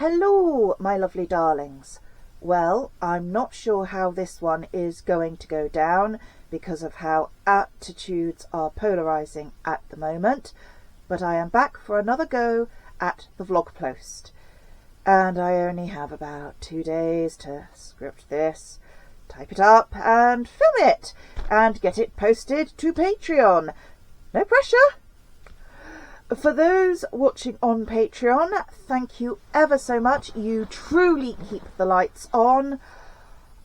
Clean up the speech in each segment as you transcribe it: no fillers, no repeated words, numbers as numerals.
Hello, my lovely darlings. Well, I'm not sure how this one is going to go down because of how attitudes are polarising at the moment, but I am back for another go at the vlog post. And I only have about 2 days to script this, type it up and film it and get it posted to Patreon. No pressure. For those watching on Patreon, thank you ever so much. You truly keep the lights on.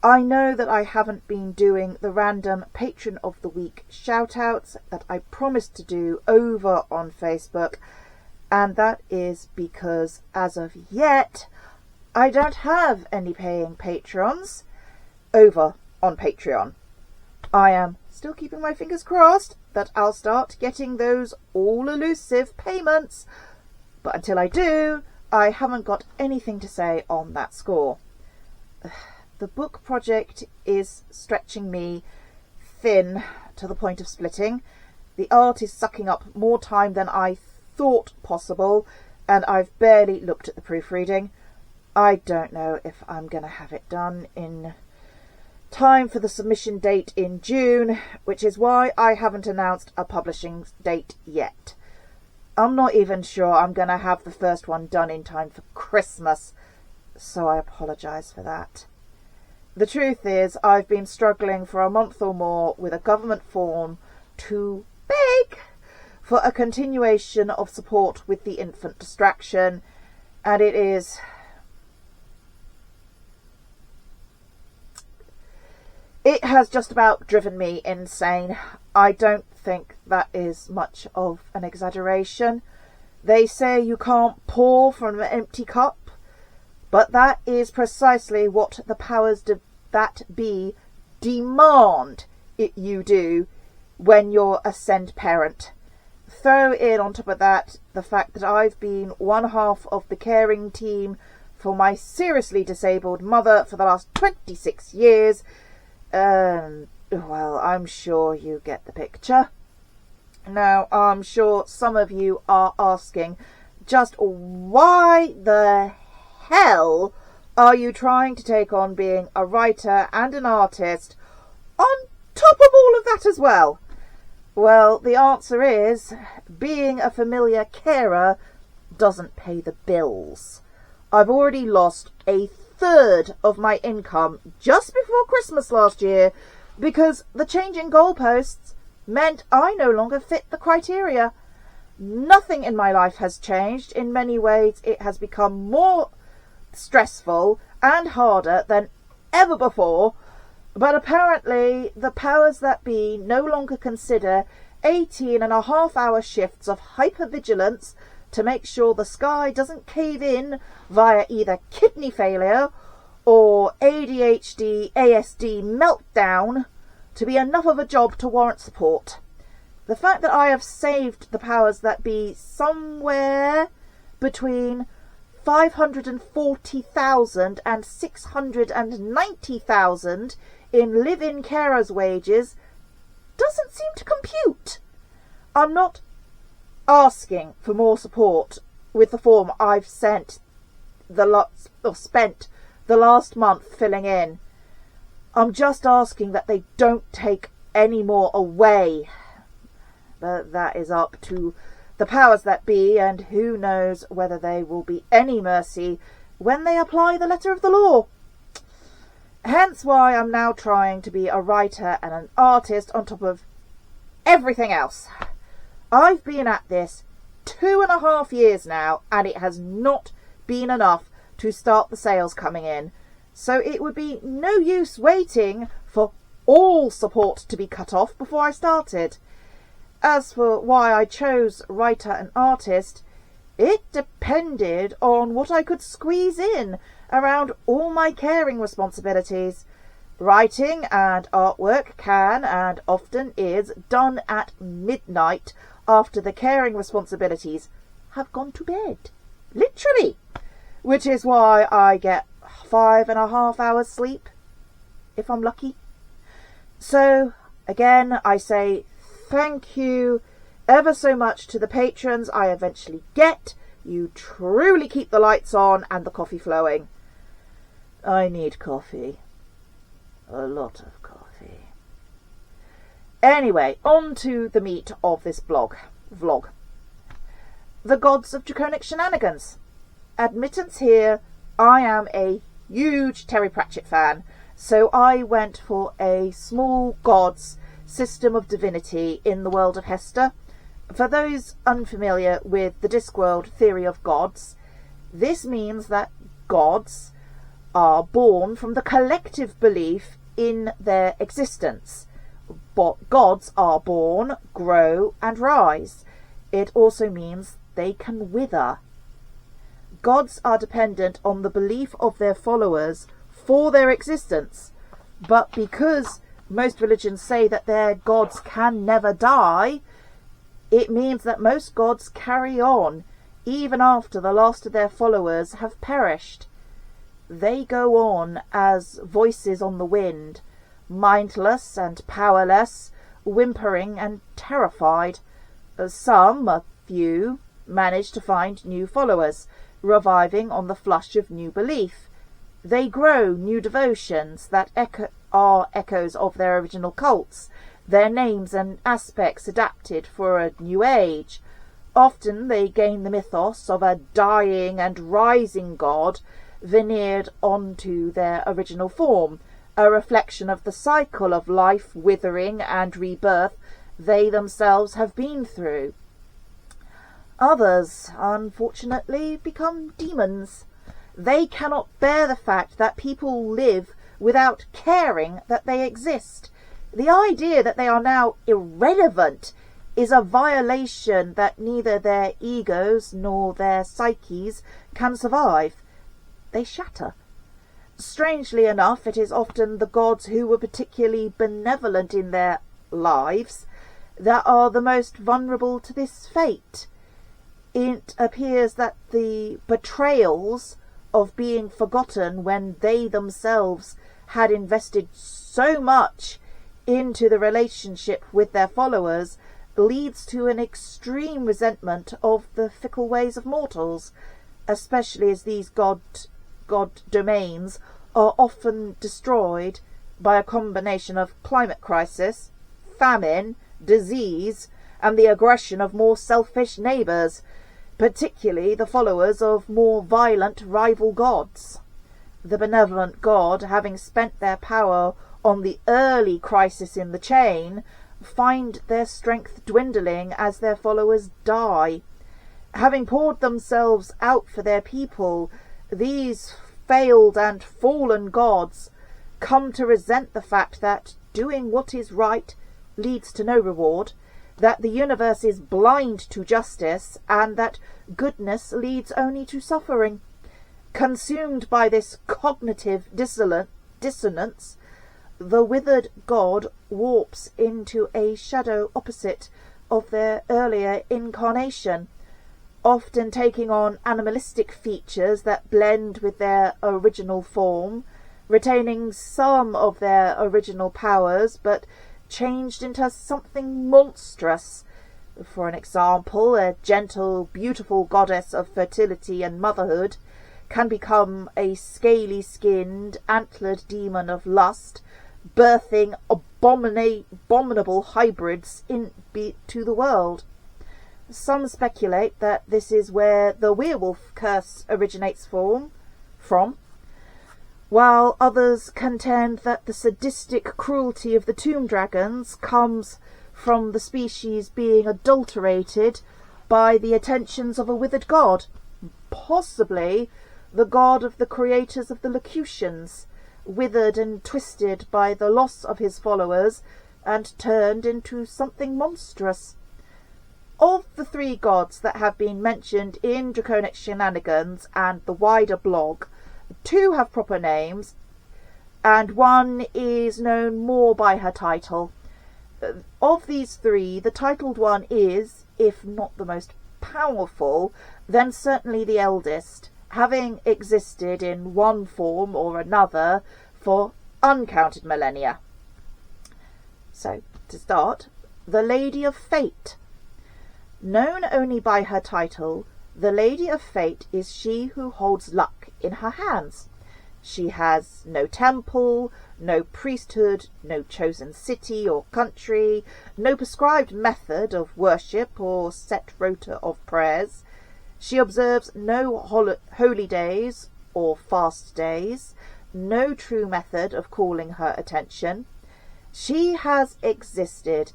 I know that I haven't been doing the random Patron of the Week shout-outs that I promised to do over on Facebook, and that is because, as of yet, I don't have any paying patrons over on Patreon. I am still keeping my fingers crossed that I'll start getting those all-elusive payments, but until I do, I haven't got anything to say on that score. The book project is stretching me thin to the point of splitting. The art is sucking up more time than I thought possible, and I've barely looked at the proofreading. I don't know if I'm going to have it done in time for the submission date in June, which is why I haven't announced a publishing date yet. I'm not even sure I'm going to have the first one done in time for Christmas, so I apologise for that. The truth is, I've been struggling for a month or more with a government form to beg for a continuation of support with the infant distraction, and it has just about driven me insane. I don't think that is much of an exaggeration. They say you can't pour from an empty cup, but that is precisely what the powers that be demand you do when you're a send parent. Throw in on top of that the fact that I've been one half of the caring team for my seriously disabled mother for the last 26 years, well, I'm sure you get the picture. Now, I'm sure some of you are asking, just why the hell are you trying to take on being a writer and an artist on top of all of that as well? Well, the answer is, being a familiar carer doesn't pay the bills. I've already lost a third of my income just before Christmas last year because the change in goalposts meant I no longer fit the criteria. Nothing in my life has changed. In many ways, it has become more stressful and harder than ever before, but apparently the powers that be no longer consider 18.5-hour shifts of hypervigilance to make sure the sky doesn't cave in via either kidney failure or ADHD, ASD meltdown to be enough of a job to warrant support. The fact that I have saved the powers that be somewhere between 540,000 and 690,000 in live-in carers' wages doesn't seem to compute. I'm not asking for more support with the form I've spent the last month filling in. I'm just asking that they don't take any more away. But that is up to the powers that be, and who knows whether they will be any mercy when they apply the letter of the law. Hence why I'm now trying to be a writer and an artist on top of everything else. I've been at this 2.5 years now, and it has not been enough to start the sales coming in. So it would be no use waiting for all support to be cut off before I started. As for why I chose writer and artist, it depended on what I could squeeze in around all my caring responsibilities. Writing and artwork can and often is done at midnight after the caring responsibilities have gone to bed. Literally. Which is why I get 5.5 hours sleep, if I'm lucky. So, again, I say thank you ever so much to the patrons I eventually get. you truly keep the lights on and the coffee flowing. I need coffee. A lot of coffee. Anyway, on to the meat of this vlog. The gods of Draconic Shenanigans. Admittance here, I am a huge Terry Pratchett fan, so I went for a small gods system of divinity in the world of Hestia. For those unfamiliar with the Discworld theory of gods, this means that gods are born from the collective belief in their existence. But gods are born, grow and rise. It also means they can wither. Gods are dependent on the belief of their followers for their existence, but because most religions say that their gods can never die, it means that most gods carry on even after the last of their followers have perished. They go on as voices on the wind, mindless and powerless, whimpering and terrified. Some, a few, manage to find new followers, reviving on the flush of new belief. They grow new devotions that are echoes of their original cults, their names and aspects adapted for a new age. Often they gain the mythos of a dying and rising god veneered onto their original form, a reflection of the cycle of life, withering and rebirth they themselves have been through. Others, unfortunately, become demons. They cannot bear the fact that people live without caring that they exist. The idea that they are now irrelevant is a violation that neither their egos nor their psyches can survive. They shatter. Strangely enough, it is often the gods who were particularly benevolent in their lives that are the most vulnerable to this fate. It appears that the betrayals of being forgotten when they themselves had invested so much into the relationship with their followers leads to an extreme resentment of the fickle ways of mortals, especially as these god domains are often destroyed by a combination of climate crisis, famine, disease, and the aggression of more selfish neighbours, particularly the followers of more violent rival gods. The benevolent god, having spent their power on the early crisis in the chain, find their strength dwindling as their followers die. Having poured themselves out for their people, these failed and fallen gods come to resent the fact that doing what is right leads to no reward, that the universe is blind to justice, and that goodness leads only to suffering. Consumed by this cognitive dissonance, the withered god warps into a shadow opposite of their earlier incarnation, often taking on animalistic features that blend with their original form, retaining some of their original powers, but changed into something monstrous. For an example, a gentle, beautiful goddess of fertility and motherhood can become a scaly-skinned, antlered demon of lust, birthing abominable hybrids into the world. Some speculate that this is where the werewolf curse originates from, while others contend that the sadistic cruelty of the tomb dragons comes from the species being adulterated by the attentions of a withered god, possibly the god of the creators of the locutions, withered and twisted by the loss of his followers and turned into something monstrous. Of the three gods that have been mentioned in Draconic Shenanigans and the wider blog, two have proper names, and one is known more by her title. Of these three, the titled one is, if not the most powerful, then certainly the eldest, having existed in one form or another for uncounted millennia. So, to start, the Lady of Fate. Known only by her title, The Lady of Fate is she who holds luck in her hands. She has no temple, no priesthood, no chosen city or country, no prescribed method of worship or set rota of prayers. She observes no holy days or fast days, no true method of calling her attention. She has existed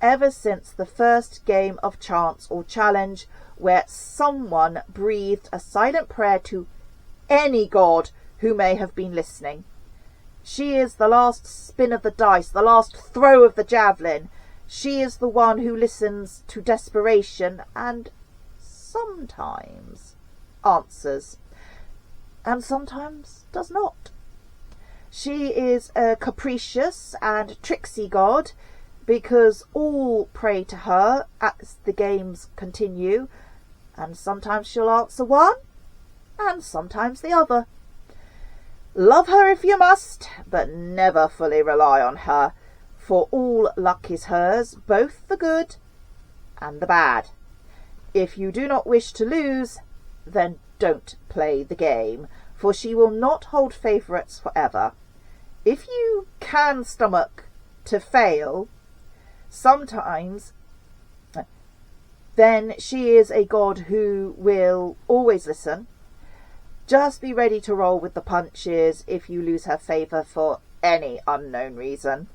ever since the first game of chance or challenge, where someone breathed a silent prayer to any god who may have been listening. She is the last spin of the dice, the last throw of the javelin. She is the one who listens to desperation and sometimes answers, and sometimes does not. She is a capricious and tricksy god, because all pray to her as the games continue, and sometimes she'll answer one, and sometimes the other. Love her if you must, but never fully rely on her, for all luck is hers, both the good and the bad. If you do not wish to lose, then don't play the game, for she will not hold favourites forever. If you can stomach to fail sometimes, then she is a god who will always listen. Just be ready to roll with the punches if you lose her favour for any unknown reason.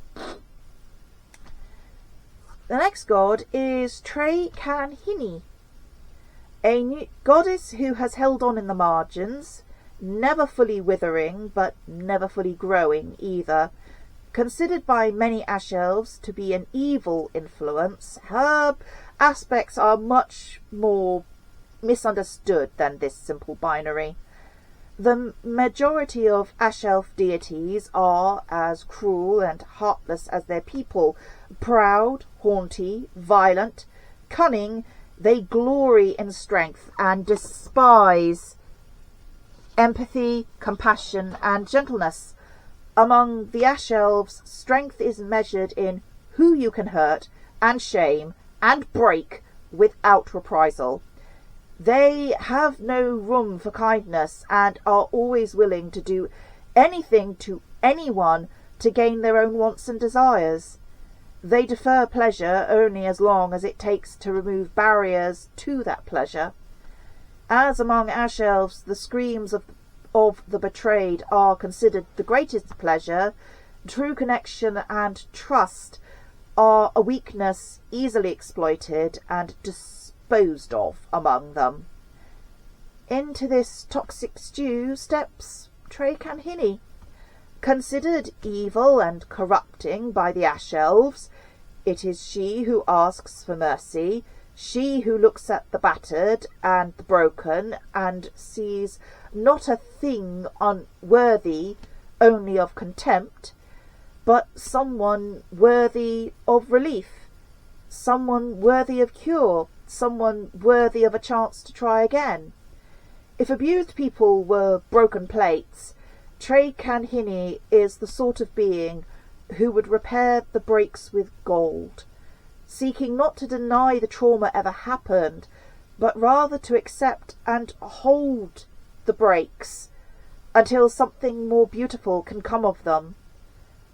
The next god is Draconic, a goddess who has held on in the margins, never fully withering but never fully growing either. Considered by many ash elves to be an evil influence, her aspects are much more misunderstood than this simple binary. The majority of ash elf deities are as cruel and heartless as their people, proud, haughty, violent, cunning. They glory in strength and despise empathy, compassion, and gentleness. Among the ash elves, strength is measured in who you can hurt and shame and break without reprisal. They have no room for kindness and are always willing to do anything to anyone to gain their own wants and desires. They defer pleasure only as long as it takes to remove barriers to that pleasure. As among ash elves, the screams of the betrayed are considered the greatest pleasure. True connection and trust are a weakness easily exploited and disposed of among them. Into this toxic stew steps Draconic. Considered evil and corrupting by the ash elves, it is she who asks for mercy, she who looks at the battered and the broken and sees not a thing unworthy only of contempt, but someone worthy of relief, someone worthy of cure, someone worthy of a chance to try again. If abused people were broken plates, Draconic is the sort of being who would repair the breaks with gold, seeking not to deny the trauma ever happened, but rather to accept and hold the breaks until something more beautiful can come of them.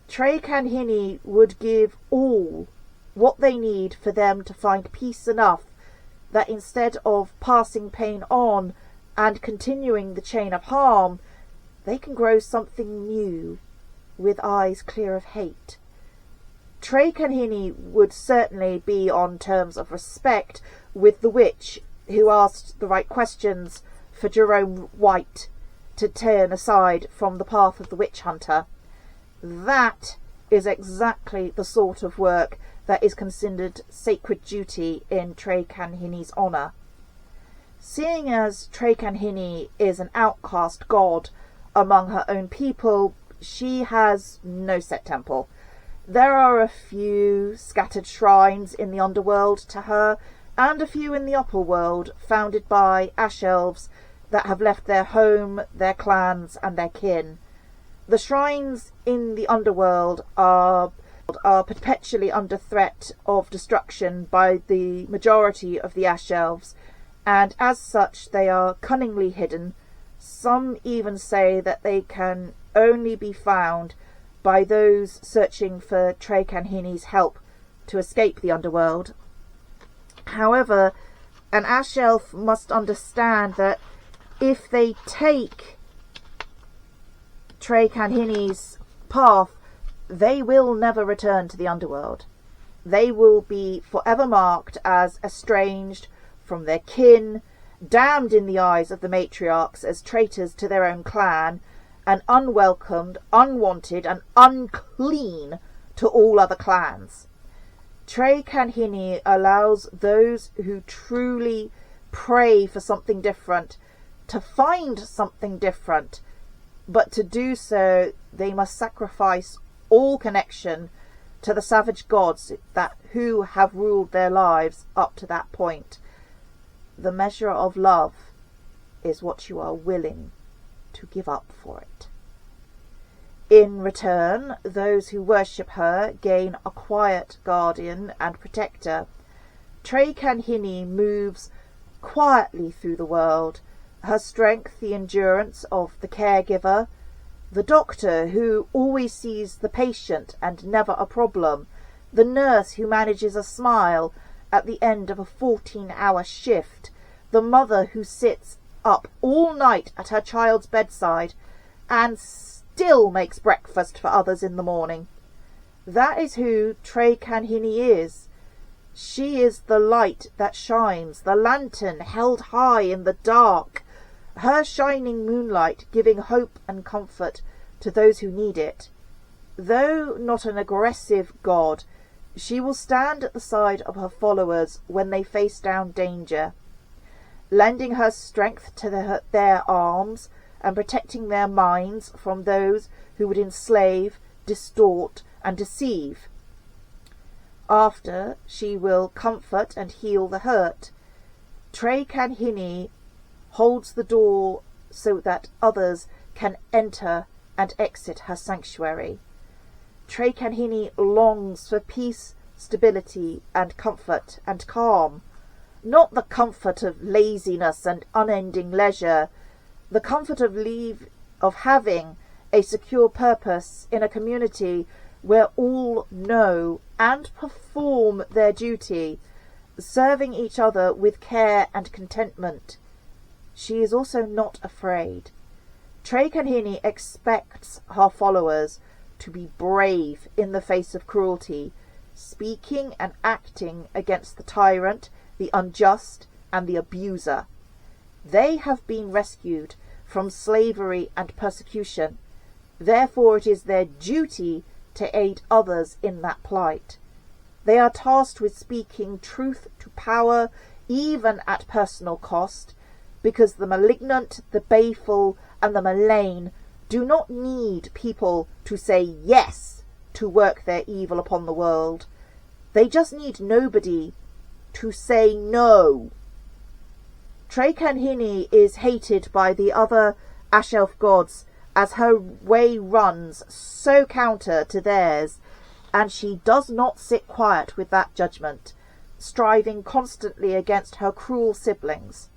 Draconic would give all what they need for them to find peace enough that instead of passing pain on and continuing the chain of harm, they can grow something new with eyes clear of hate. Draconic would certainly be on terms of respect with the witch who asked the right questions for Jerome White to turn aside from the path of the witch hunter. That is exactly the sort of work that is considered sacred duty in Draconic's honour. Seeing as Draconic is an outcast god among her own people, she has no set temple. There are a few scattered shrines in the underworld to her, and a few in the upper world founded by ash elves that have left their home, their clans, and their kin. The shrines in the underworld are perpetually under threat of destruction by the majority of the ash elves, and as such they are cunningly hidden. Some even say that they can only be found by those searching for Draconic help to escape the underworld. However, an Ash Elf must understand that if they take Draconic's path, they will never return to the underworld. They will be forever marked as estranged from their kin, damned in the eyes of the matriarchs as traitors to their own clan, and unwelcomed, unwanted, and unclean to all other clans. Draconic allows those who truly pray for something different to find something different, but to do so they must sacrifice all connection to the savage gods who have ruled their lives up to that point. The measure of love is what you are willing to give up for it. In return, those who worship her gain a quiet guardian and protector. Draconic moves quietly through the world, her strength the endurance of the caregiver, the doctor who always sees the patient and never a problem, the nurse who manages a smile at the end of a 14-hour shift, the mother who sits up all night at her child's bedside and still makes breakfast for others in the morning. That is who Draconic is. She is the light that shines, the lantern held high in the dark, her shining moonlight giving hope and comfort to those who need it. Though not an aggressive god, she will stand at the side of her followers when they face down danger, lending her strength to their arms and protecting their minds from those who would enslave, distort, and deceive. After, she will comfort and heal the hurt. Draconic holds the door so that others can enter and exit her sanctuary. Draconic longs for peace, stability, and comfort and calm. Not the comfort of laziness and unending leisure, the comfort of having a secure purpose in a community where all know and perform their duty, serving each other with care and contentment. She is also not afraid. Draconic expects her followers to be brave in the face of cruelty, speaking and acting against the tyrant, the unjust, and the abuser. They have been rescued from slavery and persecution. Therefore it is their duty to aid others in that plight. They are tasked with speaking truth to power, even at personal cost, because the malignant, the baleful, and the malign do not need people to say yes to work their evil upon the world. They just need nobody to say no. Draconic is hated by the other Ash Elf gods as her way runs so counter to theirs, and she does not sit quiet with that judgment, striving constantly against her cruel siblings.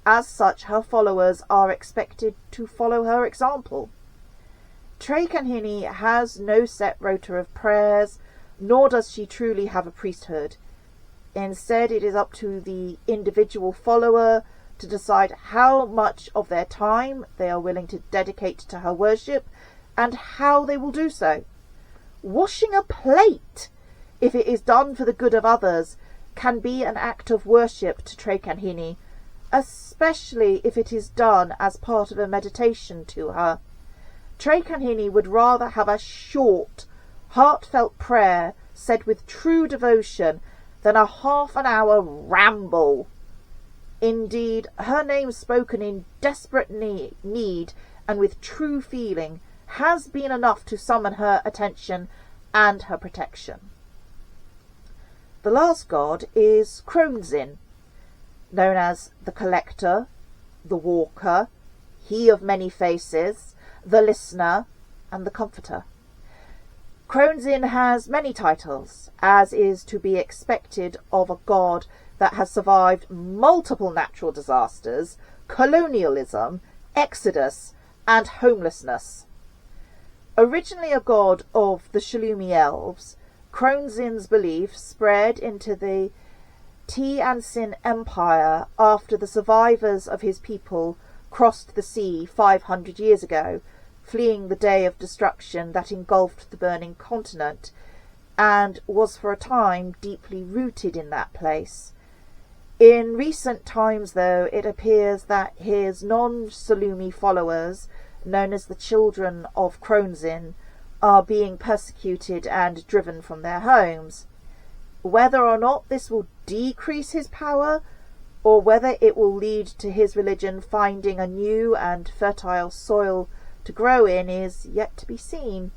As such, her followers are expected to follow her example. Draconic has no set rota of prayers, nor does she truly have a priesthood. Instead, it is up to the individual follower to decide how much of their time they are willing to dedicate to her worship and how they will do so. Washing a plate, if it is done for the good of others, can be an act of worship to Draconic, especially if it is done as part of a meditation to her. Draconic would rather have a short, heartfelt prayer said with true devotion than a half-an-hour ramble. Indeed, her name spoken in desperate need and with true feeling has been enough to summon her attention and her protection. The last god is Kronzin, known as the Collector, the Walker, He of Many Faces, the Listener, and the Comforter. Kronzin has many titles, as is to be expected of a god that has survived multiple natural disasters, colonialism, exodus, and homelessness. Originally a god of the Shalumi elves, Kronzin's belief spread into the Tianjin Empire after the survivors of his people crossed the sea 500 years ago, fleeing the day of destruction that engulfed the burning continent, and was for a time deeply rooted in that place. In recent times, though, it appears that his non-Salumi followers, known as the Children of Kronzin, are being persecuted and driven from their homes. Whether or not this will decrease his power, or whether it will lead to his religion finding a new and fertile soil to grow in, is yet to be seen.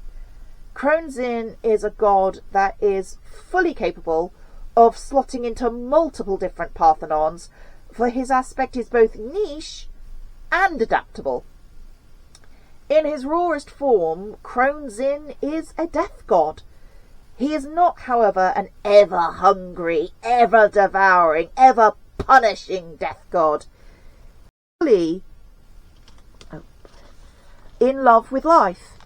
Kronzin is a god that is fully capable of slotting into multiple different Parthenons, for his aspect is both niche and adaptable. In his rawest form, Kronzin is a death god. He is not, however, an ever-hungry, ever-devouring, ever-punishing death god. Fully in love with life.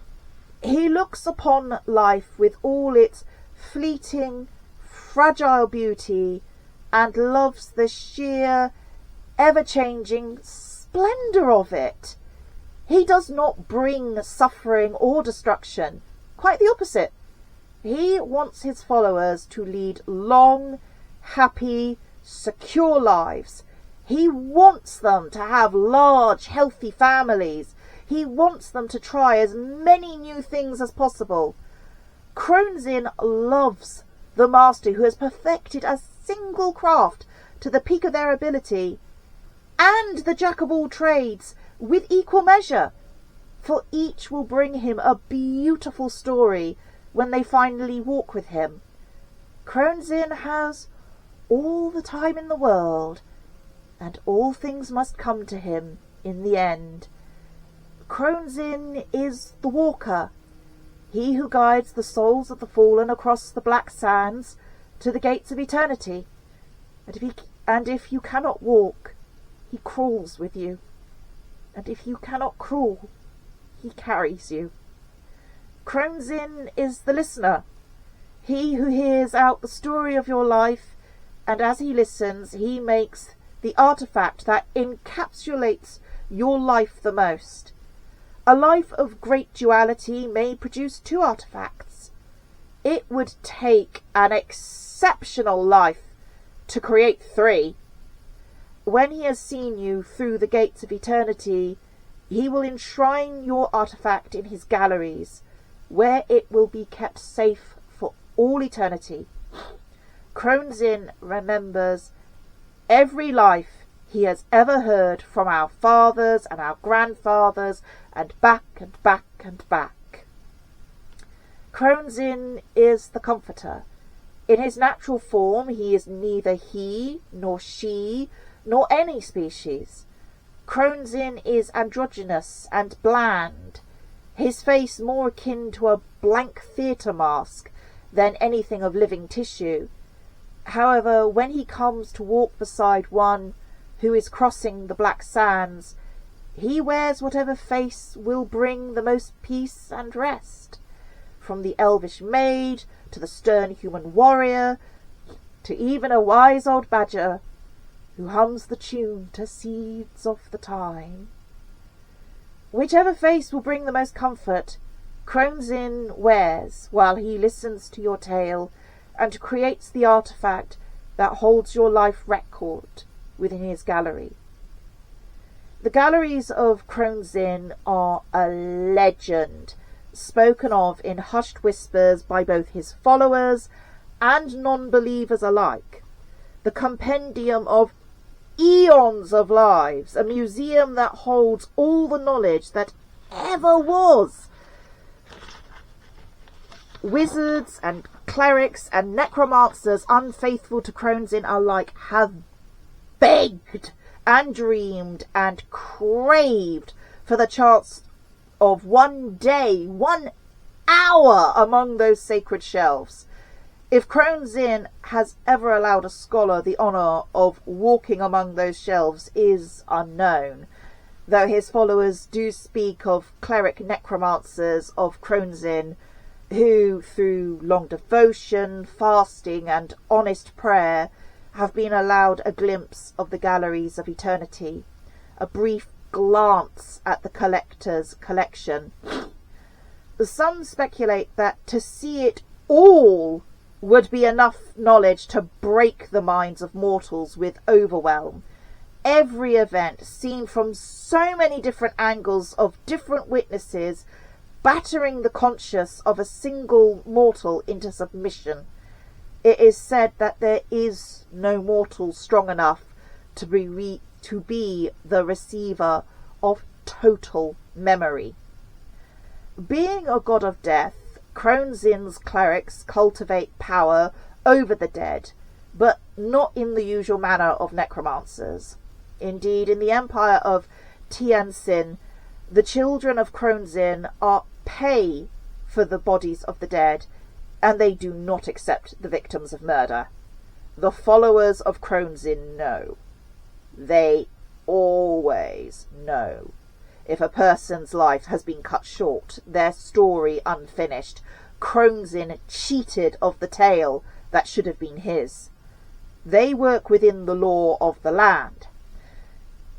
He looks upon life with all its fleeting, fragile beauty, and loves the sheer, ever-changing splendour of it. He does not bring suffering or destruction. Quite the opposite. He wants his followers to lead long, happy, secure lives. He wants them to have large, healthy families. He wants them to try as many new things as possible. Kronzin loves the master who has perfected a single craft to the peak of their ability, and the jack of all trades with equal measure, for each will bring him a beautiful story when they finally walk with him. Kronzin has all the time in the world, and all things must come to him in the end. Kronzin is the walker, he who guides the souls of the fallen across the black sands to the gates of eternity. And if you cannot walk, he crawls with you. And if you cannot crawl, he carries you. Kronzin is the listener, he who hears out the story of your life, and as he listens, he makes the artifact that encapsulates your life the most. A life of great duality may produce two artifacts. It would take an exceptional life to create three. When he has seen you through the gates of eternity, he will enshrine your artifact in his galleries, where it will be kept safe for all eternity. Kronzin remembers every life he has ever heard from our fathers and our grandfathers, and back and back and back. Kronzin is the comforter. In his natural form, he is neither he, nor she, nor any species. Kronzin is androgynous and bland, his face more akin to a blank theatre mask than anything of living tissue. However, when he comes to walk beside one who is crossing the black sands, he wears whatever face will bring the most peace and rest, from the elvish maid to the stern human warrior, to even a wise old badger who hums the tune to seeds of the time. Whichever face will bring the most comfort, Kronzin wears while he listens to your tale and creates the artifact that holds your life record within his gallery. The galleries of Kronzin are a legend, spoken of in hushed whispers by both his followers and non-believers alike. The compendium of eons of lives, a museum that holds all the knowledge that ever was. Wizards and clerics and necromancers unfaithful to Kronzin alike have begged and dreamed and craved for the chance of one day, 1 hour among those sacred shelves. If Crone's Inn has ever allowed a scholar the honour of walking among those shelves is unknown, though his followers do speak of cleric necromancers of Crone's Inn who, through long devotion, fasting, and honest prayer, have been allowed a glimpse of the galleries of eternity, a brief glance at the collector's collection. Some speculate that to see it all would be enough knowledge to break the minds of mortals with overwhelm. Every event seen from so many different angles of different witnesses, battering the conscience of a single mortal into submission. It is said that there is no mortal strong enough to be the receiver of total memory. Being a god of death, Crone's Inn's clerics cultivate power over the dead, but not in the usual manner of necromancers. Indeed, in the empire of Tianxin, the children of Crone's Inn are pay for the bodies of the dead, and they do not accept the victims of murder. The followers of Crone's Inn know. They always know. If a person's life has been cut short, their story unfinished, Crone's Inn cheated of the tale that should have been his. They work within the law of the land,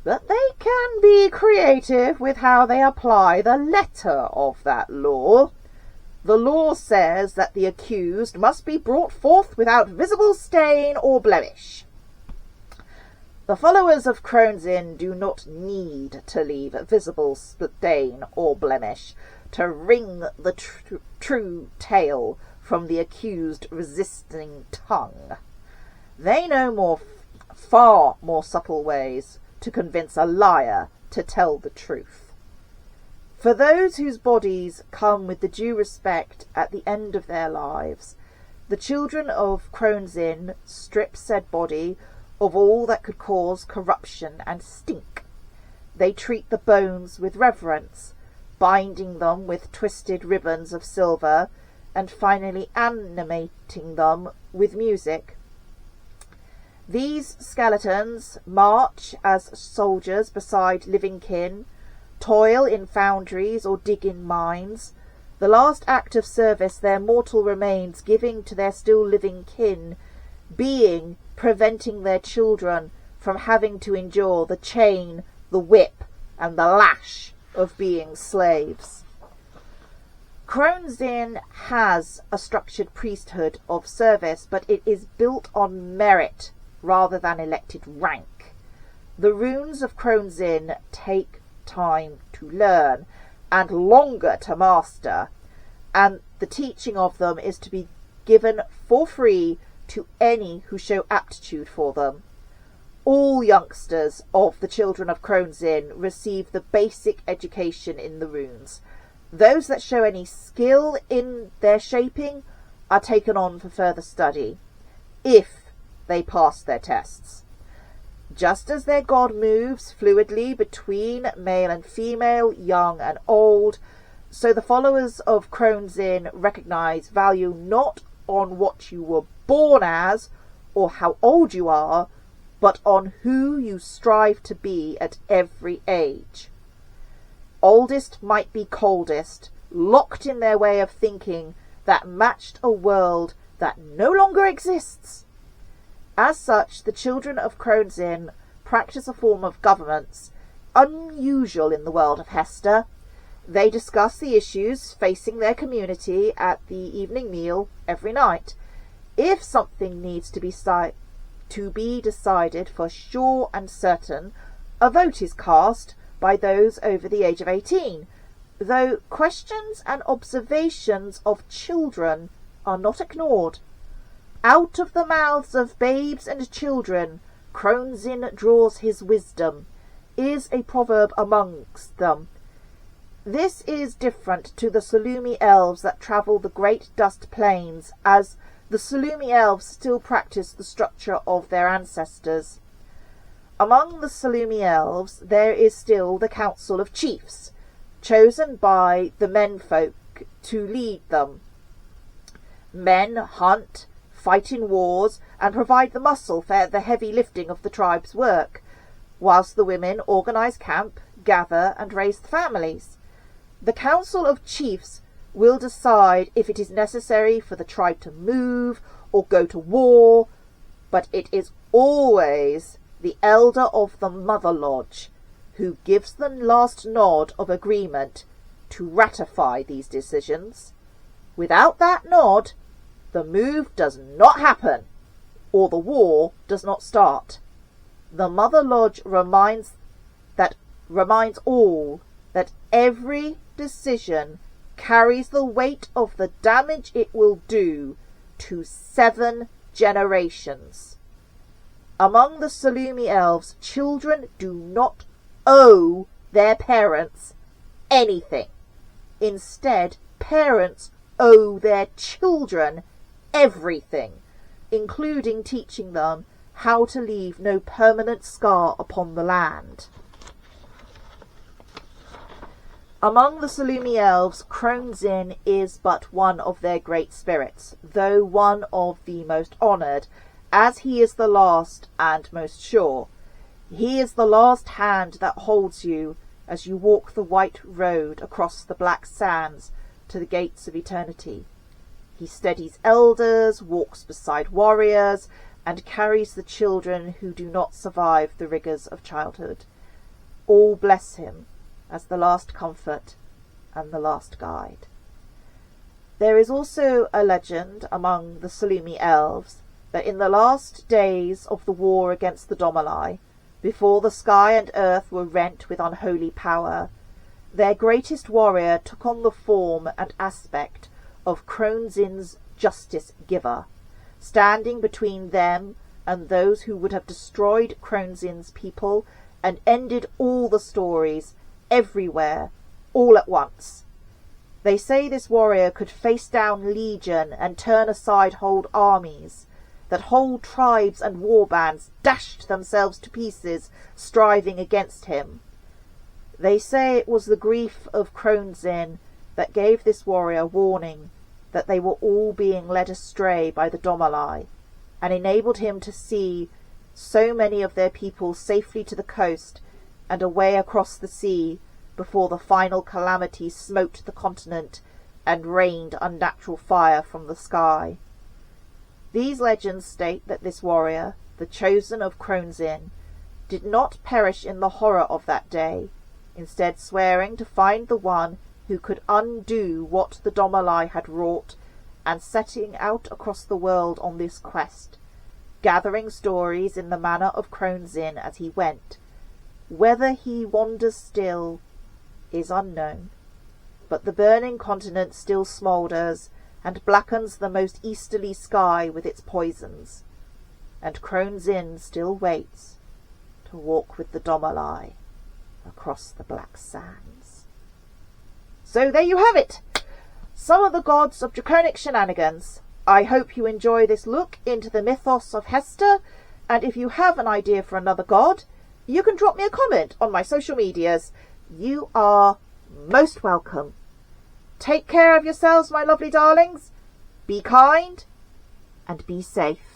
but they can be creative with how they apply the letter of that law. The law says that the accused must be brought forth without visible stain or blemish. The followers of Crone's Inn do not need to leave visible stain or blemish to wring the true tale from the accused resisting tongue. They know far more subtle ways to convince a liar to tell the truth. For those whose bodies come with the due respect at the end of their lives, the children of Crone's Inn strip said body of all that could cause corruption and stink. They treat the bones with reverence, binding them with twisted ribbons of silver, and finally animating them with music. These skeletons march as soldiers beside living kin, toil in foundries or dig in mines, the last act of service their mortal remains giving to their still living kin, being preventing their children from having to endure the chain, the whip, and the lash of being slaves. Crone's Inn has a structured priesthood of service, but it is built on merit rather than elected rank. The runes of Crone's Inn take time to learn and longer to master, and the teaching of them is to be given for free to any who show aptitude for them. All youngsters of the children of Crone's Inn receive the basic education in the runes. Those that show any skill in their shaping are taken on for further study, if they pass their tests. Just as their god moves fluidly between male and female, young and old, so the followers of Crone's Inn recognize value not on what you were born as or how old you are, but on who you strive to be at every age. Oldest might be coldest, locked in their way of thinking that matched a world that no longer exists. As such, the children of Crone's Inn practice a form of governance unusual in the world of Hestia. They discuss the issues facing their community at the evening meal every night. If something needs to be decided for sure and certain, a vote is cast by those over the age of 18, though questions and observations of children are not ignored. Out of the mouths of babes and children, Crone's Inn draws his wisdom, is a proverb amongst them. This is different to the Salumi elves that travel the great dust plains, as the Salumi elves still practice the structure of their ancestors. Among the Salumi elves there is still the Council of Chiefs, chosen by the menfolk to lead them. Men hunt, fight in wars, and provide the muscle for the heavy lifting of the tribe's work, whilst the women organise camp, gather, and raise the families. The Council of Chiefs will decide if it is necessary for the tribe to move or go to war, but it is always the elder of the Mother Lodge who gives the last nod of agreement to ratify these decisions. Without that nod, the move does not happen, or the war does not start. The Mother Lodge reminds all that every decision carries the weight of the damage it will do to 7 generations. Among the Salumi elves, children do not owe their parents anything. Instead, parents owe their children everything, including teaching them how to leave no permanent scar upon the land. Among the Salumi elves, Kronzin is but one of their great spirits, though one of the most honoured, as he is the last and most sure. He is the last hand that holds you as you walk the white road across the black sands to the gates of eternity. He steadies elders, walks beside warriors, and carries the children who do not survive the rigours of childhood. All bless him as the last comfort and the last guide. There is also a legend among the Salumi elves that in the last days of the war against the Domali, before the sky and earth were rent with unholy power, their greatest warrior took on the form and aspect of Kronzin's justice giver, standing between them and those who would have destroyed Kronzin's people and ended all the stories everywhere, all at once. They say this warrior could face down legion and turn aside whole armies, that whole tribes and war bands dashed themselves to pieces, striving against him. They say it was the grief of Kronzin that gave this warrior warning that they were all being led astray by the Domali, and enabled him to see so many of their people safely to the coast and away across the sea before the final calamity smote the continent and rained unnatural fire from the sky. These legends state that this warrior, the chosen of Kronzin, did not perish in the horror of that day, instead swearing to find the one who could undo what the Domali had wrought, and setting out across the world on this quest, gathering stories in the manner of Kronzin as he went. Whether he wanders still is unknown, but the burning continent still smoulders and blackens the most easterly sky with its poisons, and Kronzin still waits to walk with the Domali across the black sands. So there you have it, some of the gods of Draconic Shenanigans. I hope you enjoy this look into the mythos of Hestia, and if you have an idea for another god, you can drop me a comment on my social medias. You are most welcome. Take care of yourselves, my lovely darlings. Be kind and be safe.